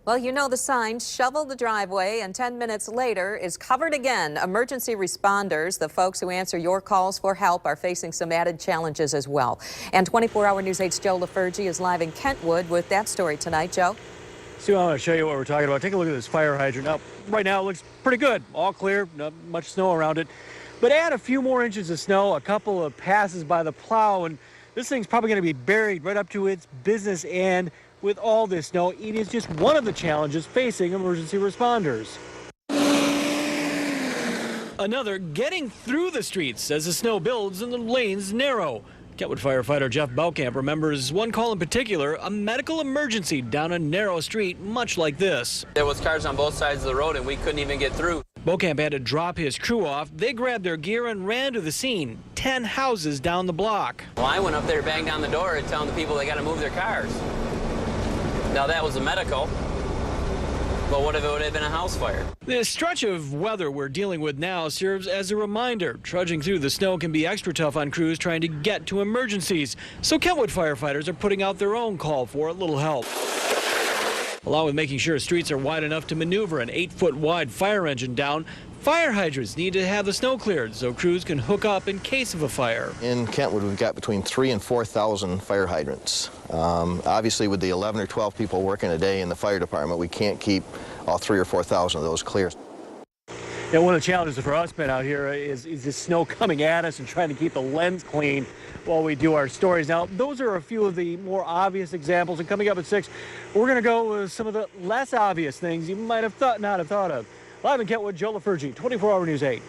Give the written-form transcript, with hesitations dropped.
Well, you know the signs, shovel the driveway, and 10 minutes later is covered again. Emergency responders, the folks who answer your calls for help, are facing some added challenges as well. And 24-hour News 8's Joe LaFurgey is live in Kentwood with that story tonight. Joe? Sue, I want to show you what we're talking about. Take a look at this fire hydrant. Now, right now it looks pretty good. All clear, not much snow around it. But add a few more inches of snow, a couple of passes by the plow, and this thing's probably going to be buried right up to its business end. With all this snow, it is just one of the challenges facing emergency responders. Another, getting through the streets as the snow builds and the lanes narrow. Kentwood firefighter Jeff Beaucamp remembers one call in particular, a medical emergency down a narrow street much like this. There was cars on both sides of the road and we couldn't even get through. Beaucamp had to drop his crew off. They grabbed their gear and ran to the scene, 10 houses down the block. Well, I went up there, banged down the door and telling the people they got to move their cars. Now that was a medical, but what if it would have been a house fire? This stretch of weather we're dealing with now serves as a reminder. Trudging through the snow can be extra tough on crews trying to get to emergencies. So Kentwood firefighters are putting out their own call for a little help. Along with making sure streets are wide enough to maneuver an 8-foot wide fire engine down, fire hydrants need to have the snow cleared so crews can hook up in case of a fire. In Kentwood, we've got between 3,000 and 4,000 fire hydrants. Obviously, with the 11 or 12 people working a day in the fire department, we can't keep all 3,000 or 4,000 of those clear. Yeah, one of the challenges for us men out here is this snow coming at us and trying to keep the lens clean while we do our stories. Now, those are a few of the more obvious examples, and coming up at 6, we're going to go with some of the less obvious things you might have not have thought of. Live in Kentwood, Joe LaFurgey, 24-hour News 8.